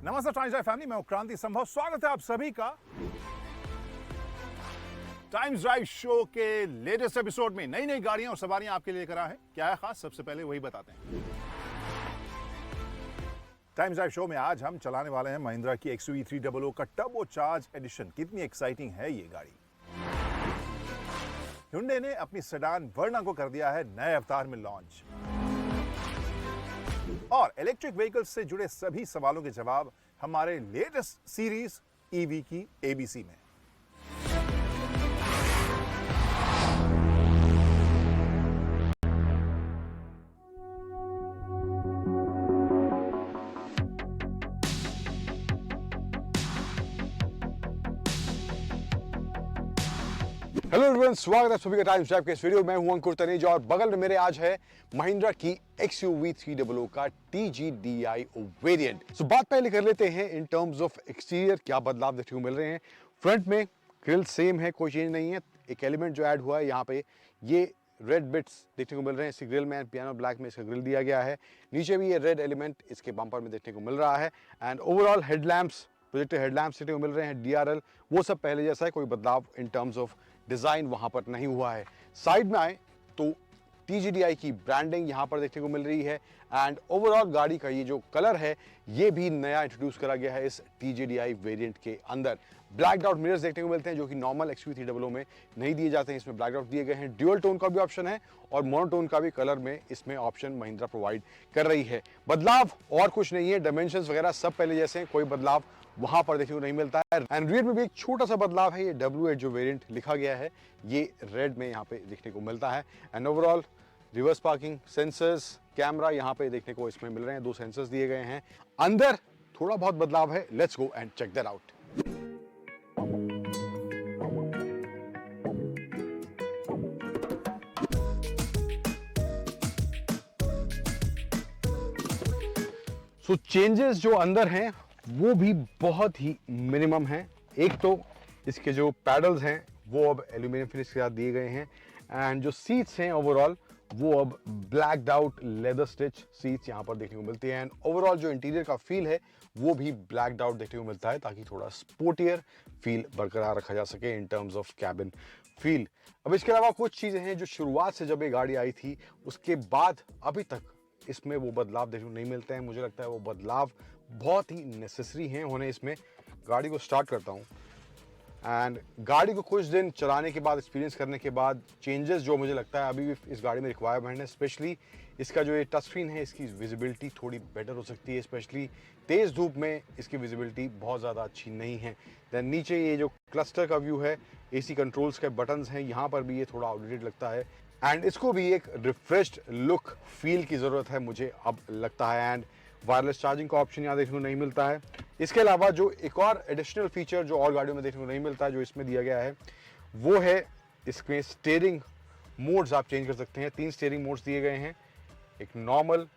नमस्ते times drive family, मैं हूं क्रांति संभव। स्वागत है आप सभी का टाइम्स ड्राइव शो के लेटेस्ट एपिसोड में। नई नई गाड़ियां और सवारियां आपके लिए लेकर आए हैं। क्या है खास, सबसे पहले वही बताते हैं। टाइम्स ड्राइव शो में आज हम चलाने वाले हैं महिंद्रा की XUV 300 का टर्बो चार्ज एडिशन। कितनी एक्साइटिंग है ये गाड़ी। Hyundai ने अपनी सेडान वर्ना को कर दिया है नए अवतार में लॉन्च, और इलेक्ट्रिक व्हीकल्स से जुड़े सभी सवालों के जवाब हमारे लेटेस्ट सीरीज ईवी की ABC में। हेलो एवरीवन, स्वागत है सभी का टाइम्स ड्राइव के इस वीडियो में। हूं अंकुर तनेजा और बगल में मेरे आज है महिंद्रा की XUV 300 का TGDI वेरिएंट। सो बात पहले कर लेते हैं इन टर्म्स ऑफ एक्सटीरियर, क्या बदलाव देखने को मिल रहे हैं। फ्रंट में ग्रिल सेम है, कोई चेंज नहीं है। एक एलिमेंट जो ऐड हुआ है यहाँ पे, ये रेड बिट्स देखने को मिल रहे हैं इसके ग्रिल में। पियानो ब्लैक में इसका ग्रिल दिया गया है। नीचे भी ये रेड एलिमेंट इसके बम्पर में देखने को मिल रहा है। And overall headlamps, projected headlamps देखने को मिल रहे हैं। DRL वो सब पहले जैसा है, कोई बदलाव इन टर्म्स ऑफ डिजाइन वहां पर नहीं हुआ है। साइड में आए तो TGDI की ब्रांडिंग यहां पर देखने को मिल रही है। एंड ओवरऑल गाड़ी का ये जो कलर है ये भी नया इंट्रोड्यूस करा गया है इस TGDI वेरिएंट के अंदर। ब्लैक आउट मिरर्स देखने को मिलते हैं जो कि नॉर्मल XUV 300 में नहीं दिए जाते हैं, इसमें ब्लैक आउट दिए गए हैं। ड्यूअल टोन का भी ऑप्शन है और मोनोटोन का भी कलर में इसमें ऑप्शन महिंद्रा प्रोवाइड कर रही है। बदलाव और कुछ नहीं है, डायमेंशंस वगैरह सब पहले जैसे हैं, कोई बदलाव वहां पर देखने को नहीं मिलता है। एंड रियर में भी एक छोटा सा बदलाव है, ये W8 जो वेरिएंट लिखा गया है ये रेड में यहाँ पे देखने को मिलता है। And overall reverse parking sensors, camera यहाँ पे देखने को इसमें मिल रहे हैं, 2 सेंसर्स दिए गए हैं। अंदर थोड़ा बहुत बदलाव है, let's go and check that out. So changes जो अंदर हैं वो भी बहुत ही मिनिमम हैं। एक तो इसके जो पैडल्स हैं वो अब एल्यूमिनियम फिनिश के साथ दिए गए हैं। एंड जो सीट्स हैं ओवरऑल वो अब blacked out leather stitch seats यहाँ पर देखने को मिलती हैं। एंड ओवरऑल जो इंटीरियर का फील है वो भी ब्लैक्ड आउट देखने को मिलता है, ताकि थोड़ा स्पोर्टियर फील बरकरार रखा जा सके in terms of cabin feel. अब इसके अलावा कुछ चीज़ें हैं जो शुरुआत से जब ये गाड़ी आई थी उसके बाद अभी तक इसमें वो बदलाव देखने को नहीं मिलते हैं। मुझे लगता है वो बदलाव बहुत ही नेसेसरी हैं होने। इसमें गाड़ी को स्टार्ट करता हूँ एंड गाड़ी को कुछ दिन चलाने के बाद, एक्सपीरियंस करने के बाद, चेंजेस जो मुझे लगता है अभी भी इस गाड़ी में रिक्वायरमेंट है। स्पेशली इसका जो ये टच स्क्रीन है इसकी विजिबिलिटी थोड़ी बेटर हो सकती है। स्पेशली तेज़ धूप में इसकी विजिबिलिटी बहुत ज़्यादा अच्छी नहीं है। दैन नीचे ये जो क्लस्टर का व्यू है, AC कंट्रोल्स के बटन्स हैं, यहाँ पर भी ये थोड़ा आउटडेटेड लगता है। एंड इसको भी एक रिफ्रेश्ड लुक फील की ज़रूरत है मुझे अब लगता है। एंड वायरलेस चार्जिंग का ऑप्शन यहाँ देखने को नहीं मिलता है। इसके अलावा जो एक और एडिशनल फीचर जो और गाड़ियों में देखने को नहीं मिलता है, जो इसमें दिया गया है, वो है इसमें स्टीयरिंग मोड्स आप चेंज कर सकते हैं। 3 स्टीयरिंग मोड्स दिए गए हैं, एक नॉर्मल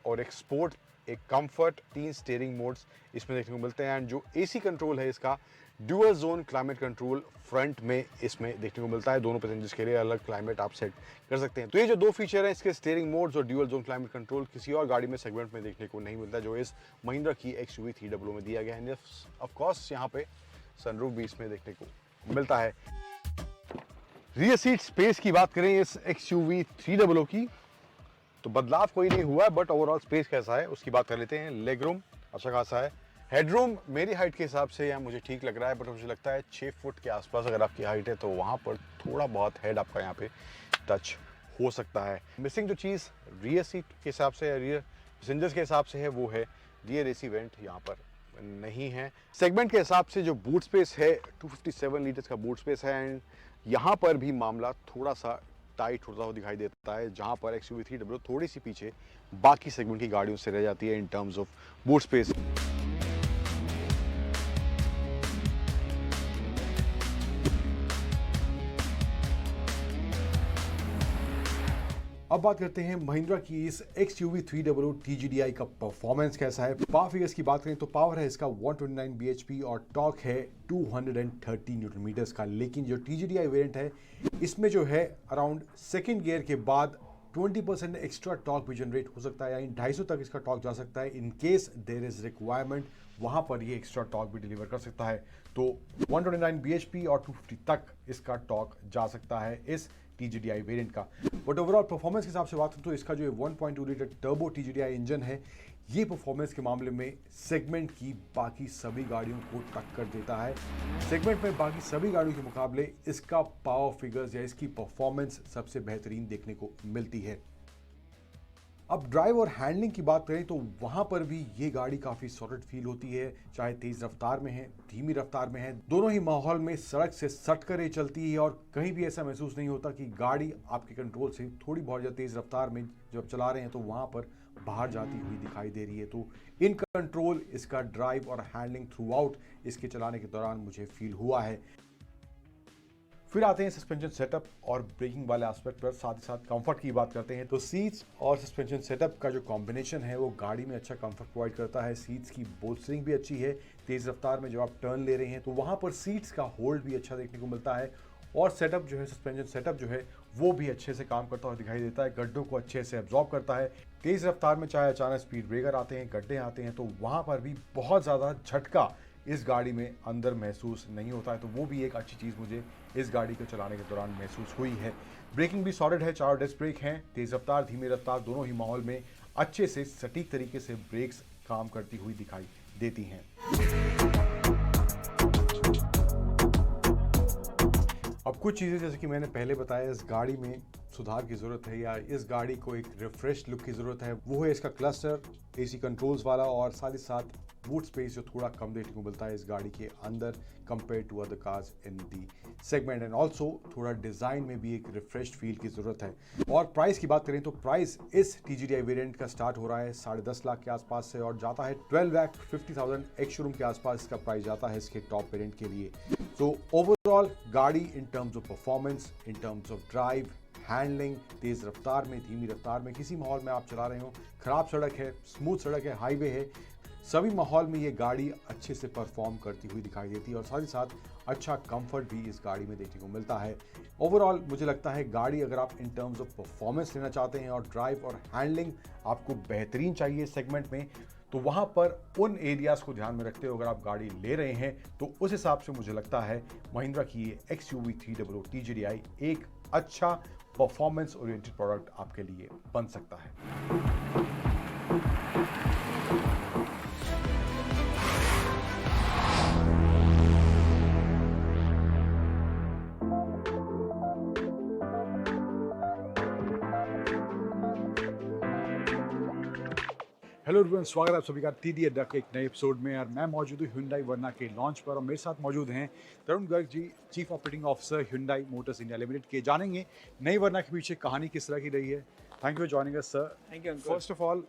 और एक स्पोर्ट, एक कंफर्ट। 3 स्टीयरिंग मोड्स इसमें देखने को मिलते हैं। एंड जो AC कंट्रोल है इसका dual zone climate control front में इसमें देखने को मिलता है। दोनों पैसेंजर्स के लिए अलग क्लाइमेट आप सेट कर सकते हैं। तो ये जो 2 फीचर हैं इसके, स्टीयरिंग मोड्स और ड्यूअल जोन क्लाइमेट कंट्रोल, किसी और गाड़ी में सेगमेंट में देखने को नहीं मिलता, जो इस महिंद्रा की XUV 300 में दिया गया है। ऑफ कोर्स यहाँ पे सनरूफ भी इसमें देखने को मिलता है। रियर सीट स्पेस की बात करें इस XUV 300 की, तो बदलाव कोई नहीं हुआ है, बट ओवरऑल स्पेस कैसा है उसकी बात कर लेते हैं। लेग रूम अच्छा खासा है। हेडरूम मेरी हाइट के हिसाब से यहाँ मुझे ठीक लग रहा है, बट मुझे लगता है 6 फुट के आसपास अगर आपकी हाइट है तो वहाँ पर थोड़ा बहुत हेड आपका यहाँ पे टच हो सकता है। मिसिंग जो चीज़ रियर सीट के हिसाब से या रियर पैसेंजर्स के हिसाब से है वो है रियर AC वेंट यहाँ पर नहीं है। सेगमेंट के हिसाब से जो बूट स्पेस है 257 लीटर्स का बूट स्पेस है। एंड यहाँ पर भी मामला थोड़ा सा टाइट होता हुआ दिखाई देता है, जहाँ पर XUV 300 थोड़ी सी पीछे बाकी सेगमेंट की गाड़ियों से रह जाती है in terms of boot space. अब बात करते हैं महिंद्रा की इस XUV 300 TGDI का परफॉर्मेंस कैसा है। पावर फिगर्स की बात करें तो पावर है इसका 129 bhp और टॉर्क है 230 न्यूटन मीटर्स का। लेकिन जो TGDI वेरिएंट है इसमें जो है अराउंड सेकंड गियर के बाद 20% एक्स्ट्रा टॉर्क भी जनरेट हो सकता है, यानी 250 तक इसका टॉर्क जा सकता है। In case there is requirement, वहां पर ये एक्स्ट्रा टॉर्क भी डिलीवर कर सकता है। तो 129 bhp और 250 तक इसका टॉर्क जा सकता है इस TGDI वेरिएंट का। बट ओवरऑल परफॉर्मेंस के हिसाब से बात करें तो इसका जो 1.2 लीटर टर्बो TGDI इंजन है, ये परफॉर्मेंस के मामले में सेगमेंट की बाकी सभी गाड़ियों को टक्कर देता है। सेगमेंट में बाकी सभी गाड़ियों के मुकाबले इसका पावर फिगर्स या इसकी परफॉर्मेंस सबसे बेहतरीन देखने को मिलती है। अब ड्राइव और हैंडलिंग की बात करें तो वहां पर भी ये गाड़ी काफ़ी सॉलिड फील होती है, चाहे तेज़ रफ्तार में है, धीमी रफ्तार में है, दोनों ही माहौल में सड़क से सट कर ये चलती है और कहीं भी ऐसा महसूस नहीं होता कि गाड़ी आपके कंट्रोल से थोड़ी बहुत ज़्यादा तेज़ रफ्तार में जब चला रहे हैं तो वहाँ पर बाहर जाती हुई दिखाई दे रही है। तो इन कंट्रोल इसका ड्राइव और हैंडलिंग थ्रू आउट इसके चलाने के दौरान मुझे फील हुआ है। फिर आते हैं सस्पेंशन सेटअप और ब्रेकिंग वाले एस्पेक्ट पर, साथ ही साथ कंफर्ट की बात करते हैं। तो सीट्स और सस्पेंशन सेटअप का जो कॉम्बिनेशन है वो गाड़ी में अच्छा कंफर्ट प्रोवाइड करता है। सीट्स की बोल्स्टरिंग भी अच्छी है, तेज़ रफ्तार में जब आप टर्न ले रहे हैं तो वहाँ पर सीट्स का होल्ड भी अच्छा देखने को मिलता है। और सेटअप जो है, सस्पेंशन सेटअप जो है वो भी अच्छे से काम करता हुआ दिखाई देता है, गड्ढों को अच्छे से एब्जॉर्ब करता है। तेज़ रफ्तार में चाहे अचानक स्पीड ब्रेकर आते हैं, गड्ढे आते हैं, तो वहाँ पर भी बहुत ज़्यादा झटका इस गाड़ी में अंदर महसूस नहीं होता है। तो वो भी एक अच्छी चीज़ मुझे इस गाड़ी को चलाने के दौरान महसूस हुई है। ब्रेकिंग भी सॉलिड है, 4 डिस्क ब्रेक हैं, तेज़ रफ्तार धीमी रफ्तार दोनों ही माहौल में अच्छे से सटीक तरीके से ब्रेक्स काम करती हुई दिखाई देती हैं। अब कुछ चीज़ें जैसे कि मैंने पहले बताया, इस गाड़ी में सुधार की ज़रूरत है या इस गाड़ी को एक रिफ्रेश लुक की ज़रूरत है। वो है इसका क्लस्टर, AC कंट्रोल्स वाला, और साथ ही साथ बूट स्पेस जो थोड़ा कम देखने को मिलता है इस गाड़ी के अंदर compare to other cars in the segment. And also थोड़ा डिज़ाइन में भी एक रिफ्रेश फील की ज़रूरत है। और प्राइस की बात करें तो प्राइस इस TGDI वेरिएंट का स्टार्ट हो रहा है 10.5 लाख के आसपास से और जाता है 12,50,000 एक्स शोरूम के आसपास इसका प्राइस जाता है इसके टॉप वेरिएंट के लिए। तो ओवरऑल गाड़ी in terms of performance, in terms of drive, handling, तेज़ रफ्तार में, धीमी रफ्तार में, किसी माहौल में आप चला रहे हो, खराब सड़क है, स्मूथ सड़क है, हाईवे है, सभी माहौल में ये गाड़ी अच्छे से परफॉर्म करती हुई दिखाई देती है और साथ ही साथ अच्छा कंफर्ट भी इस गाड़ी में देखने को मिलता है। ओवरऑल मुझे लगता है गाड़ी अगर आप इन टर्म्स ऑफ परफॉर्मेंस लेना चाहते हैं और ड्राइव और हैंडलिंग आपको बेहतरीन चाहिए सेगमेंट में, तो वहाँ पर उन एरियाज़ को ध्यान में रखते हुए अगर आप गाड़ी ले रहे हैं तो उस हिसाब से मुझे लगता है महिंद्रा की ये XUV 300 TGDI एक अच्छा परफॉर्मेंस ओरिएंटेड प्रोडक्ट आपके लिए बन सकता है। हेलो एवरीवन, स्वागत है आप सभी का TD अड्डा के एक नए एपिसोड में। और मैं मौजूद हूँ Hyundai वर्ना के लॉन्च पर और मेरे साथ मौजूद हैं Tarun Garg ji, chief operating officer Hyundai Motors India Limited के। जानेंगे नई वर्ना के पीछे कहानी किस तरह की रही है। Thank you for joining us sir. Thank you. First of all,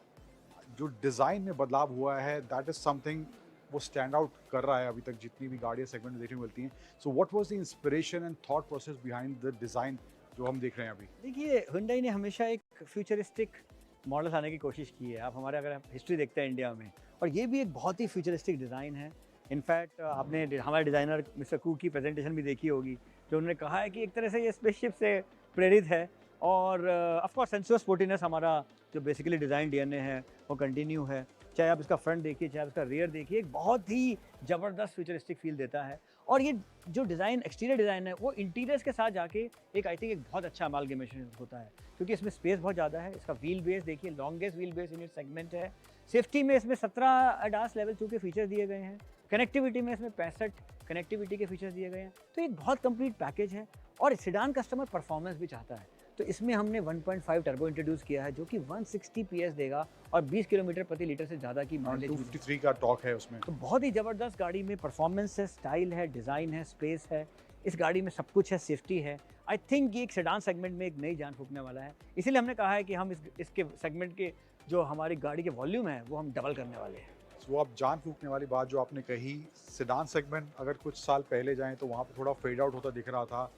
जो डिज़ाइन में बदलाव हुआ है दैट इज़ समथिंग वो स्टैंड आउट कर रहा है अभी तक जितनी भी गाड़ियाँ सेगमेंट में देखने को मिलती हैं। So what was the inspiration and thought process behind the design जो हम देख रहे हैं अभी? देखिए, Hyundai ने हमेशा एक फ्यूचरिस्टिक मॉडल लाने की कोशिश की है। आप हमारे अगर हिस्ट्री देखते हैं इंडिया में, और ये भी एक बहुत ही फ्यूचरिस्टिक डिज़ाइन है। इनफैक्ट आपने हमारे डिज़ाइनर मिस्टर कू की प्रेजेंटेशन भी देखी होगी, जो उन्होंने कहा है कि एक तरह से ये स्पेसशिप से प्रेरित है। और ऑफ कोर्स सेंसुअस स्पोर्टीनेस हमारा जो बेसिकली डिज़ाइन DNA है वो कंटिन्यू है। चाहे आप इसका फ्रंट देखिए, चाहे आप इसका रियर देखिए, एक बहुत ही ज़बरदस्त फ्यूचरिस्टिक फील देता है। और ये जो डिज़ाइन, एक्सटीरियर डिज़ाइन है, वो इंटीरियर्स के साथ जाके एक आई थिंक एक बहुत अच्छा अमालगमेशन होता है, क्योंकि इसमें स्पेस बहुत ज़्यादा है। इसका व्हील बेस देखिए, longest wheel base in it segment है। सेफ्टी में इसमें 17 ADAS लेवल 2 के फीचर्स दिए गए हैं। कनेक्टिविटी में इसमें 65 कनेक्टिविटी के फीचर्स दिए गए हैं। तो एक बहुत कंप्लीट पैकेज है। और सेडान कस्टमर परफॉर्मेंस भी चाहता है, तो इसमें हमने 1.5 टर्बो इंट्रोड्यूस किया है, जो कि 160 PS देगा और 20 किलोमीटर प्रति लीटर से ज़्यादा की माइलेज। 253 का टॉर्क है उसमें। तो बहुत ही ज़बरदस्त गाड़ी में परफॉर्मेंस है, स्टाइल है, डिज़ाइन है, स्पेस है। इस गाड़ी में सब कुछ है, सेफ्टी है। आई थिंक ये एक सेडान सेगमेंट में एक नई जान फूंकने वाला है। इसीलिए हमने कहा है कि हम इसके सेगमेंट के जो हमारी गाड़ी के वॉल्यूम है वो हम डबल करने वाले हैं। वो आप जान फूकने वाली बात जो आपने कही, सेडान सेगमेंट अगर कुछ साल पहले जाएं तो वहाँ पे थोड़ा फेड आउट होता दिख रहा था।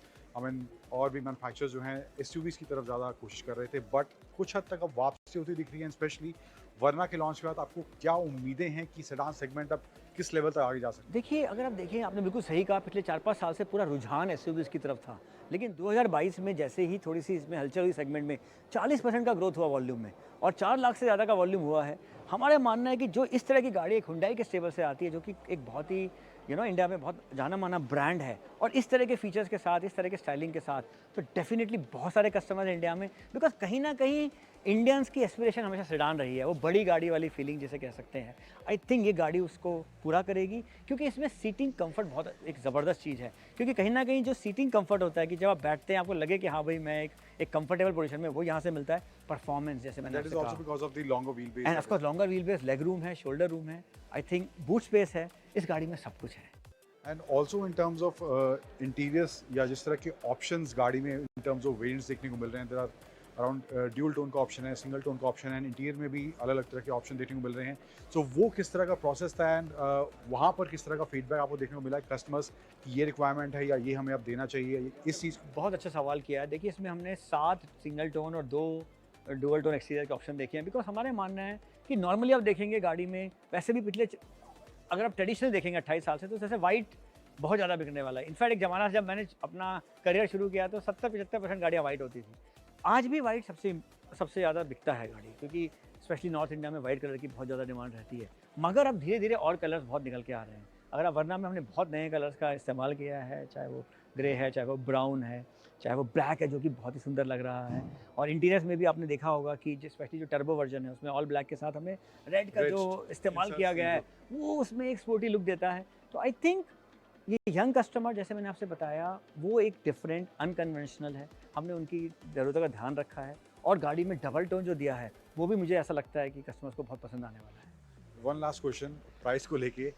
और भी मैन्युफैक्चरर्स जो हैं SUVs की तरफ ज़्यादा कोशिश कर रहे थे, बट कुछ हद तक अब वापसी होती दिख रही है, स्पेशली वर्ना के लॉन्च के बाद आपको क्या उम्मीदें हैं कि सेडान सेगमेंट अब किस लेवल तक आगे जा सकता देखिए, अगर आप देखें, आपने बिल्कुल सही कहा, पिछले 4-5 साल से पूरा रुझान एसयूवीज़ की तरफ था। लेकिन 2022 में जैसे ही थोड़ी सी इसमें हलचल हुई सेगमेंट में, 40% का ग्रोथ हुआ वॉल्यूम में और 4 लाख से ज़्यादा का वॉल्यूम हुआ है। हमारा मानना है कि जो इस तरह की गाड़ी एक हुंडई के स्टेबल से आती है, जो कि एक बहुत ही इंडिया में बहुत जाना-माना ब्रांड है, और इस तरह के फीचर्स के साथ, इस तरह के स्टाइलिंग के साथ, तो डेफिनेटली बहुत सारे कस्टमर्स हैं इंडिया में, बिकॉज़ कहीं न कहीं इंडियंस की एस्पिरेशन हमेशा सेडान रही है, वो बड़ी गाड़ी वाली फीलिंग जिसे कह सकते हैं। आई थिंक ये गाड़ी उसको पूरा करेगी, क्योंकि इसमें सीटिंग कंफर्ट बहुत एक ज़बरदस्त चीज़ है। क्योंकि कहीं न कहीं जो सीटिंग कंफर्ट होता है कि जब आप बैठते हैं आपको लगे कि हाँ भाई मैं एक कंफर्टेबल पोजीशन में, वो यहाँ से मिलता है। परफॉर्मेंस जैसे मैंने है? दैट इज आपसे आल्सो कहा, because of the longer wheel base. End of course longer wheel base, leg room है, शोल्डर रूम है, आई थिंक बूट स्पेस है, इस गाड़ी में सब कुछ है। And also in terms of interiors या जिस तरह के ऑप्शंस गाड़ी में इन टर्म्स ऑफ वेरिएंट्स देखने को मिल रहे हैं, there are around dual tone का ऑप्शन है, सिंगल टोन का ऑप्शन है, इंटीरियर में भी अलग अलग तरह के ऑप्शन देखने को मिल रहे हैं। सो वो किस तरह का प्रोसेस था एंड वहाँ पर किस तरह का फीडबैक आपको देखने को मिला कस्टमर्स की ये रिक्वायरमेंट है या ये हमें अब देना चाहिए, इस चीज़ को? बहुत अच्छा सवाल किया है। देखिए, इसमें हमने 7 सिंगल टोन और 2 डुअल टोन एक्सटीरियर के ऑप्शन देखे हैं, बिकॉज हमारे मानना है कि नॉर्मली आप देखेंगे गाड़ी में, वैसे भी अगर आप ट्रेडिशनल देखेंगे 28 साल से, तो जैसे वाइट बहुत ज़्यादा बिकने वाला है। इनफैक्ट एक ज़माना जब मैंने अपना करियर शुरू किया तो 70-75% गाड़ियाँ वाइट होती थी। आज भी वाइट सबसे ज़्यादा बिकता है गाड़ी, क्योंकि स्पेशली नॉर्थ इंडिया में वाइट कलर की बहुत ज़्यादा डिमांड रहती है। मगर अब धीरे धीरे और कलर्स बहुत निकल के आ रहे हैं। अगर आप वर्ना में हमने बहुत नए कलर्स का इस्तेमाल किया है, चाहे वो ग्रे है, चाहे वो ब्राउन है, चाहे वो ब्लैक है, जो कि बहुत ही सुंदर लग रहा है। और इंटीरियर्स में भी आपने देखा होगा कि स्पेशली जो टर्बो वर्जन है उसमें ऑल ब्लैक के साथ हमें रेड का जो इस्तेमाल किया गया है, वो उसमें एक स्पोर्टी लुक देता है। तो आई थिंक ये यंग कस्टमर, जैसे मैंने आपसे बताया, वो एक डिफरेंट अनकन्वेंशनल है। हमने उनकी ज़रूरतों का ध्यान रखा है और गाड़ी में डबल टोन जो दिया है, वो भी मुझे ऐसा लगता है कि कस्टमर्स को बहुत पसंद आने वाला है। वन लास्ट क्वेश्चन प्राइस को लेके।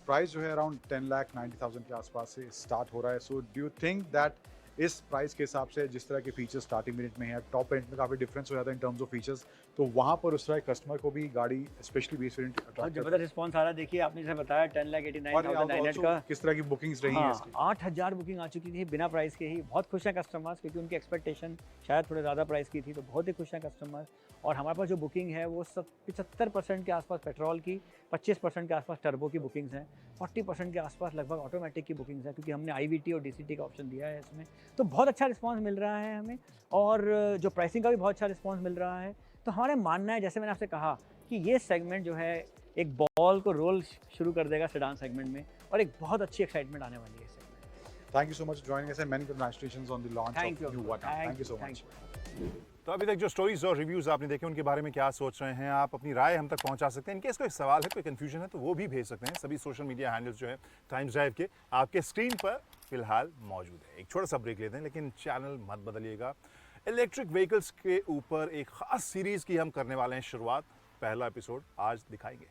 प्राइस जो है अराउंड 10,90,000 के आसपास से स्टार्ट हो रहा है। So do you think that इस प्राइस के हिसाब से जिस तरह के फीचर्स स्टार्टिंग मिनट में है, टॉप एंड में काफ़ी डिफरेंस हो जाता है इन टर्म्स ऑफ फीचर्स, तो वहाँ पर उस तरह कस्टमर को भी गाड़ी स्पेशली बेस वेरिएंट बहुत ज़बरदस्त रिस्पॉन्स आ रहा है। देखिए, आपने जैसे बताया 10,89,900 का, किस तरह की बुकिंग्स रही हैं हाँ, इसकी? 8,000 बुकिंग आ चुकी थी बिना प्राइस के ही। बहुत खुश हैं कस्टमर्स, क्योंकि उनकी एक्सपेक्टेशन शायद थोड़े ज़्यादा प्राइस की थी, तो बहुत ही खुश हैं कस्टमर्स। और हमारे पास जो बुकिंग है वो 75% के आसपास पेट्रोल की, 25% के आसपास टर्बो की बुकिंग्स हैं, 40% के आसपास लगभग ऑटोमेटिक की बुकिंग्स हैं, क्योंकि हमने IVT और DCT का ऑप्शन दिया है इसमें। तो बहुत अच्छा रिस्पांस मिल रहा है हमें, और जो प्राइसिंग का भी बहुत अच्छा रिस्पांस मिल रहा है। तो हमारा मानना है, जैसे मैंने आपसे कहा, कि ये सेगमेंट जो है एक बॉल को रोल शुरू कर देगा सेडान सेगमेंट में, और एक बहुत अच्छी एक्साइटमेंट आने वाली है इस segment. Thank you so much joining us and many congratulations on the launch thank of you, new Verna. Thank you so much. तो अभी तक जो स्टोरीज और रिव्यूज़ आपने देखे, उनके बारे में क्या सोच रहे हैं आप? अपनी राय हम तक पहुंचा सकते हैं। इनकेस कोई सवाल है, कोई कन्फ्यूजन है, तो वो भी भेज सकते हैं। सभी सोशल मीडिया हैंडल्स जो है टाइम्स ड्राइव के आपके स्क्रीन पर फिलहाल मौजूद है। एक छोटा सा ब्रेक लेते हैं, लेकिन चैनल मत बदलिएगा। इलेक्ट्रिक व्हीकल्स के ऊपर एक खास सीरीज़ की हम करने वाले हैं शुरुआत। पहला एपिसोड आज दिखाएंगे।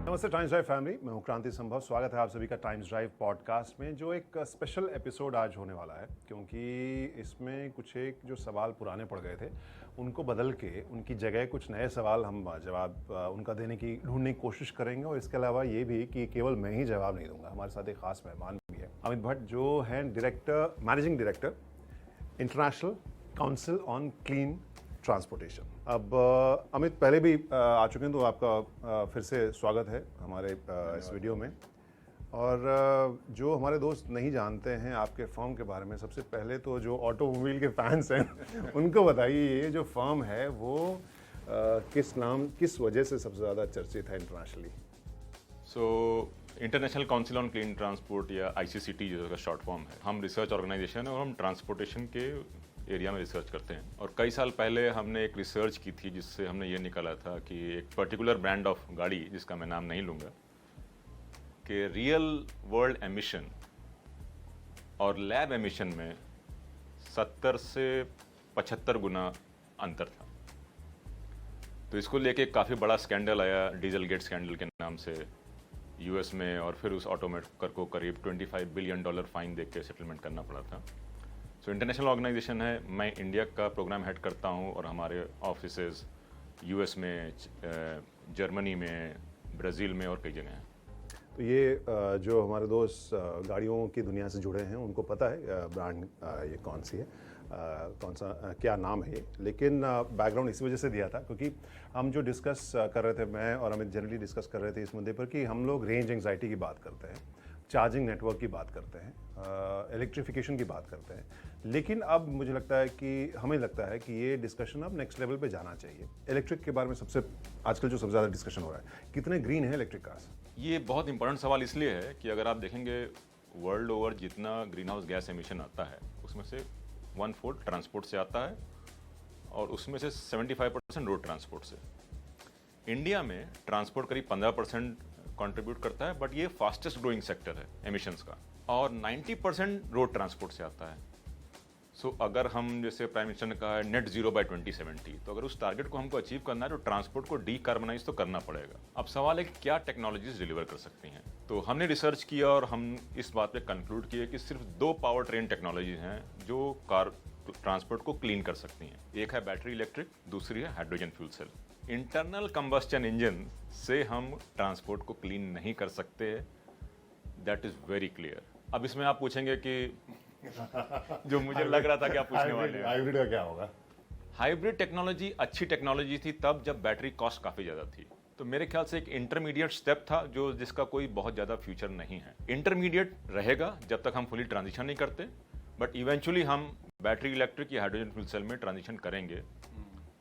नमस्ते टाइम्स ड्राइव फैमिली, मैं हूं क्रांति संभव। स्वागत है आप सभी का टाइम्स ड्राइव पॉडकास्ट में, जो एक स्पेशल एपिसोड आज होने वाला है, क्योंकि इसमें कुछ एक जो सवाल पुराने पड़ गए थे उनको बदल के उनकी जगह कुछ नए सवाल हम जवाब उनका ढूंढने की कोशिश करेंगे। और इसके अलावा ये भी कि केवल मैं ही जवाब नहीं दूंगा, हमारे साथ एक खास मेहमान भी है, अमित भट्ट, जो हैं managing director international council on clean transportation. अब अमित पहले भी आ चुके हैं, तो आपका फिर से स्वागत है हमारे इस वीडियो में। और जो हमारे दोस्त नहीं जानते हैं आपके फर्म के बारे में, सबसे पहले तो जो ऑटोमोबाइल के फैंस हैं उनको बताइए, ये जो फर्म है वो किस वजह से सबसे ज़्यादा चर्चित है internationally? So international council on clean transport या ICCT जो इसका शॉर्ट फॉर्म है, हम रिसर्च ऑर्गेनाइजेशन है और हम ट्रांसपोर्टेशन के एरिया में रिसर्च करते हैं। और कई साल पहले हमने एक रिसर्च की थी जिससे हमने ये निकाला था कि एक पर्टिकुलर ब्रांड ऑफ गाड़ी, जिसका मैं नाम नहीं लूँगा, कि रियल वर्ल्ड एमिशन और लैब एमिशन में 70 से 75 गुना अंतर था। तो इसको लेके काफ़ी बड़ा स्कैंडल आया, डीजल गेट स्कैंडल के नाम से US में, और फिर उस ऑटोमेकर को करीब $25 बिलियन फाइन दे के सेटलमेंट करना पड़ा था। सो इंटरनेशनल ऑर्गेनाइजेशन है, मैं इंडिया का प्रोग्राम हेड करता हूँ, और हमारे ऑफिसेज US में, जर्मनी में, ब्राज़ील में और कई जगह हैं। तो ये जो हमारे दोस्त गाड़ियों की दुनिया से जुड़े हैं उनको पता है ब्रांड ये कौन सी है, कौन सा क्या नाम है ये, लेकिन बैकग्राउंड इस वजह से दिया था क्योंकि हम जो डिस्कस कर रहे थे, मैं और अमित जनरली डिस्कस कर रहे थे इस मुद्दे पर कि हम लोग रेंज एंग्जाइटी की बात करते हैं, चार्जिंग नेटवर्क की बात करते हैं, इलेक्ट्रिफिकेशन की बात करते हैं, लेकिन अब मुझे लगता है कि हमें लगता है कि ये डिस्कशन अब नेक्स्ट लेवल पे जाना चाहिए। इलेक्ट्रिक के बारे में सबसे आजकल जो सबसे ज़्यादा डिस्कशन हो रहा है, कितने ग्रीन है इलेक्ट्रिक कार्स? ये बहुत इंपॉर्टेंट सवाल इसलिए है कि अगर आप देखेंगे वर्ल्ड ओवर जितना ग्रीन हाउस गैस एमिशन आता है उसमें से 1/4 ट्रांसपोर्ट से आता है और उसमें से 75% रोड ट्रांसपोर्ट से। इंडिया में ट्रांसपोर्ट करीब 15% कंट्रीब्यूट करता है, बट ये फास्टेस्ट ग्रोइंग सेक्टर है एमिशंस का, और 90% रोड ट्रांसपोर्ट से आता है। सो अगर हम, जैसे प्राइम मिनिस्टर ने कहा है नेट जीरो बाय 2070, तो अगर उस टारगेट को हमको अचीव करना है तो ट्रांसपोर्ट को डीकार्बनाइज तो करना पड़ेगा। अब सवाल है कि क्या टेक्नोलॉजीज डिलीवर कर सकती हैं। तो हमने रिसर्च किया और हम इस बात पे कंक्लूड किए कि सिर्फ 2 पावर ट्रेन टेक्नोलॉजीज हैं जो कार ट्रांसपोर्ट को क्लीन कर सकती हैं। एक है बैटरी इलेक्ट्रिक, दूसरी है hydrogen fuel cell. Internal combustion engine से हम ट्रांसपोर्ट को क्लीन नहीं कर सकते, दैट इज वेरी क्लियर। अब इसमें आप पूछेंगे कि जो मुझे लग रहा था कि आप पूछने वाले हैं, हाइब्रिड का क्या होगा? हाइब्रिड टेक्नोलॉजी अच्छी टेक्नोलॉजी थी तब जब बैटरी कॉस्ट काफ़ी ज़्यादा थी। तो मेरे ख्याल से एक इंटरमीडिएट स्टेप था जो जिसका कोई बहुत ज़्यादा फ्यूचर नहीं है। इंटरमीडिएट रहेगा जब तक हम फुली ट्रांजिशन नहीं करते, बट इवेंचुअली हम बैटरी इलेक्ट्रिक या हाइड्रोजन फ्यूल सेल में ट्रांजिशन करेंगे,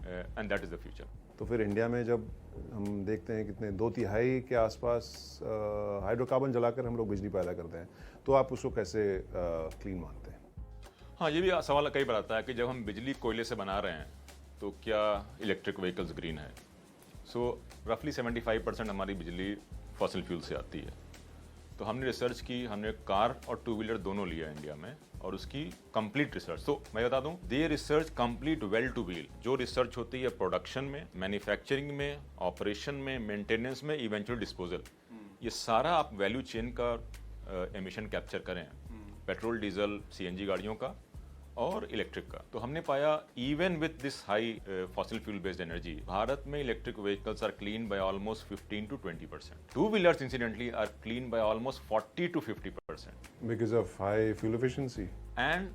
and that is the future. तो फिर इंडिया में जब हम देखते हैं कितने 2/3 के आसपास हाइड्रोकार्बन जलाकर हम लोग बिजली पैदा करते हैं, तो आप उसको कैसे क्लीन मानते हैं? हाँ, ये भी सवाल कई बार आता है कि जब हम बिजली कोयले से बना रहे हैं तो क्या इलेक्ट्रिक व्हीकल्स ग्रीन है। सो रफली 75% हमारी बिजली फॉसिल फ्यूल से आती है। तो हमने रिसर्च की, हमने कार और 2 व्हीलर दोनों लिया इंडिया में और उसकी कंप्लीट रिसर्च। तो मैं बता दूं, the research complete well to wheel. जो रिसर्च होती है प्रोडक्शन में, मैन्युफैक्चरिंग में, ऑपरेशन में, मेंटेनेंस में, इवेंचुअल डिस्पोजल, ये सारा आप वैल्यू चेन का एमिशन कैप्चर करें, पेट्रोल, डीजल, सीएनजी गाड़ियों का और इलेक्ट्रिक का। तो हमने पाया even with this high fossil fuel based energy, Bharat में electric vehicles are clean by almost 15 to 20%। 2 wheelers incidentally are clean by almost 40 to 50% because of high fuel efficiency and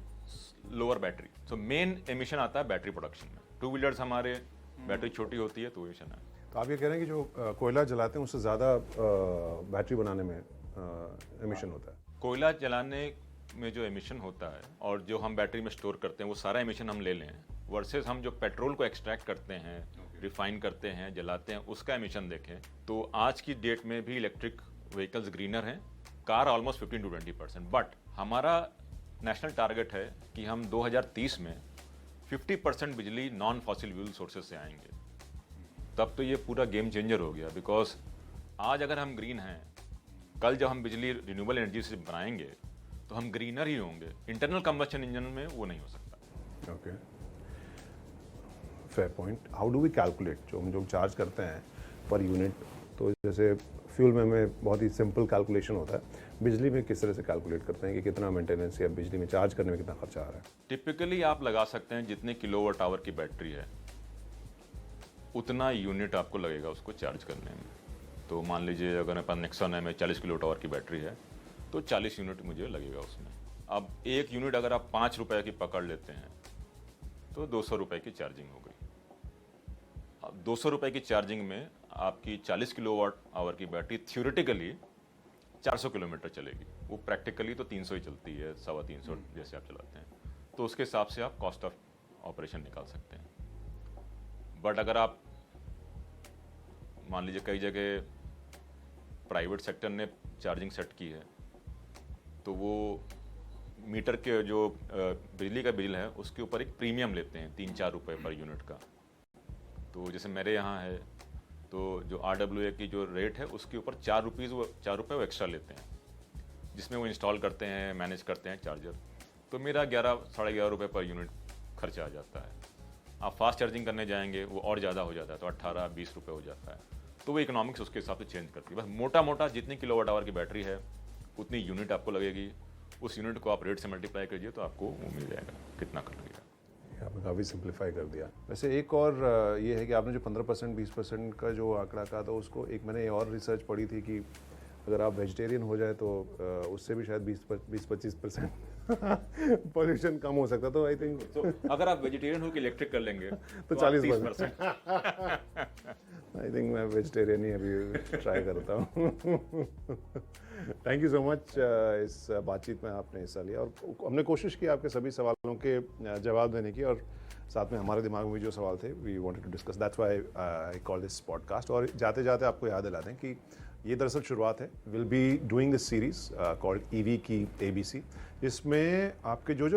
lower battery. So main emission आता है battery production में। 2 wheelers हमारे battery छोटी होती है तो emission है। तो आप ये कह रहे हैं कि जो कोयला जलाते हैं उससे ज़्यादा बैटरी बनाने में एमिशन होता है? कोयला जलाने में जो एमिशन होता है और जो हम बैटरी में स्टोर करते हैं वो सारा एमिशन हम ले लें, वर्सेस हम जो पेट्रोल को एक्सट्रैक्ट करते हैं, रिफाइन करते हैं, जलाते हैं, उसका एमिशन देखें तो आज की डेट में भी इलेक्ट्रिक व्हीकल्स ग्रीनर हैं, कार ऑलमोस्ट 15 to 20%। बट हमारा नेशनल टारगेट है कि हम 2030 में 50% बिजली नॉन फॉसिल फ्यूल सोर्सेज से आएंगे। तब तो ये पूरा गेम चेंजर हो गया, बिकॉज आज अगर हम ग्रीन हैं, कल जब हम बिजली रिन्यूएबल एनर्जी से बनाएंगे तो हम ग्रीनर ही होंगे। इंटरनल कंबस्शन इंजन में वो नहीं हो सकता। Okay, fair point. How do we calculate जो हम जो चार्ज करते हैं पर यूनिट? तो जैसे फ्यूल में हमें बहुत ही सिंपल कैलकुलेशन होता है, बिजली में किस तरह से कैलकुलेट करते हैं कि कितना मेंटेनेंस या बिजली में चार्ज करने में कितना खर्चा आ रहा है? टिपिकली आप लगा सकते हैं जितने किलोवाट आवर की बैटरी है उतना यूनिट आपको लगेगा उसको चार्ज करने में। तो मान लीजिए अगर मेरे पास नेक्सन है, में 40 किलोवाट आवर की बैटरी है तो 40 यूनिट मुझे लगेगा उसमें। अब एक यूनिट अगर आप 5 रुपए की पकड़ लेते हैं तो 200 रुपए की चार्जिंग हो गई। अब 200 रुपए की चार्जिंग में आपकी 40 किलोवाट आवर की बैटरी थ्योरेटिकली 400 किलोमीटर चलेगी, वो प्रैक्टिकली तो 300 ही चलती है, 350 जैसे आप चलाते हैं। तो उसके हिसाब से आप कॉस्ट ऑफ ऑपरेशन निकाल सकते हैं। बट अगर आप मान लीजिए कई जगह प्राइवेट सेक्टर ने चार्जिंग सेट की है तो वो मीटर के जो बिजली का बिल है उसके ऊपर एक प्रीमियम लेते हैं 3-4 रुपए पर यूनिट का। तो जैसे मेरे यहाँ है तो जो RWA की जो रेट है उसके ऊपर 4 रुपये वो एक्स्ट्रा लेते हैं, जिसमें वो इंस्टॉल करते हैं, मैनेज करते हैं चार्जर। तो मेरा 11-11.5 रुपये पर यूनिट खर्चा आ जाता है। आप फास्ट चार्जिंग करने जाएंगे वो और ज़्यादा हो जाता है, तो 18-20 रुपये हो जाता है। तो वो इकोनॉमिक्स उसके हिसाब से चेंज करती है। बस मोटा मोटा जितनी किलोवाट आवर की बैटरी है उतनी यूनिट आपको लगेगी, उस यूनिट को आप रेट से मल्टीप्लाई कीजिए तो आपको वो मिल जाएगा कितना कर लगेगा। आपने काफ़ी सिंप्लीफाई कर दिया। वैसे एक और ये है कि आपने जो 15% 20% का जो आंकड़ा कहा था उसको, एक मैंने और रिसर्च पढ़ी थी कि अगर आप वेजिटेरियन हो जाए तो उससे भी शायद 20-25% पॉल्यूशन कम हो सकता है। तो आई थिंक तो अगर आप वेजिटेरियन हो कि इलेक्ट्रिक कर लेंगे तो 40%। आई थिंक मैं वेजिटेरियन ही अभी ट्राई करता हूँ। थैंक यू सो मच इस बातचीत में आपने हिस्सा लिया और हमने कोशिश की आपके सभी सवालों के जवाब देने की, और साथ में हमारे दिमाग में भी जो सवाल थे we wanted to discuss, that's why I call this podcast. और जाते जाते आपको याद दिला दें कि ये दरअसल शुरुआत है, will be doing this series called EV की ABC, जिसमें आपके जो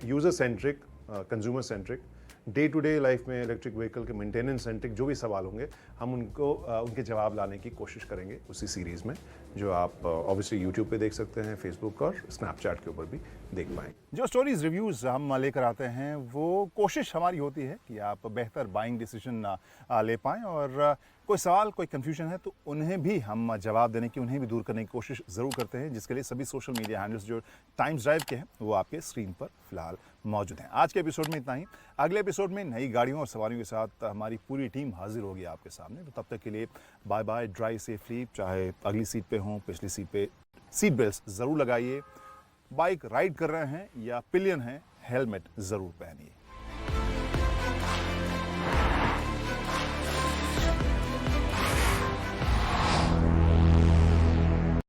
user centric, consumer centric, day to day life में इलेक्ट्रिक व्हीकल के मेंटेनेंस सेंट्रिक जो भी सवाल होंगे, हम उनको उनके जवाब लाने की कोशिश करेंगे उसी सीरीज़ में, जो आप ऑब्वियसली यूट्यूब पे देख सकते हैं, फेसबुक और स्नैपचैट के ऊपर भी देख पाएंगे। जो स्टोरीज रिव्यूज़ हम लेकर आते हैं वो कोशिश हमारी होती है कि आप बेहतर बाइंग डिसीजन ले पाएँ, और कोई सवाल, कोई कन्फ्यूजन है तो उन्हें भी हम जवाब देने की, उन्हें भी दूर करने की कोशिश ज़रूर करते हैं, जिसके लिए सभी सोशल मीडिया हैंडल्स जो टाइम्स ड्राइव के हैं वो आपके स्क्रीन पर फिलहाल मौजूद हैं। आज के एपिसोड में इतना ही। अगले एपिसोड में नई गाड़ियों और सवारियों के साथ हमारी पूरी टीम हाजिर होगी आपके सामने। तो तब तक के लिए बाय बाय, ड्राइव सेफली, चाहे अगली सीट पे हों, पिछली सीट पे सीट बेल्ट ज़रूर लगाइए, बाइक राइड कर रहे हैं या पिलियन हैं, हेलमेट ज़रूर पहनिए।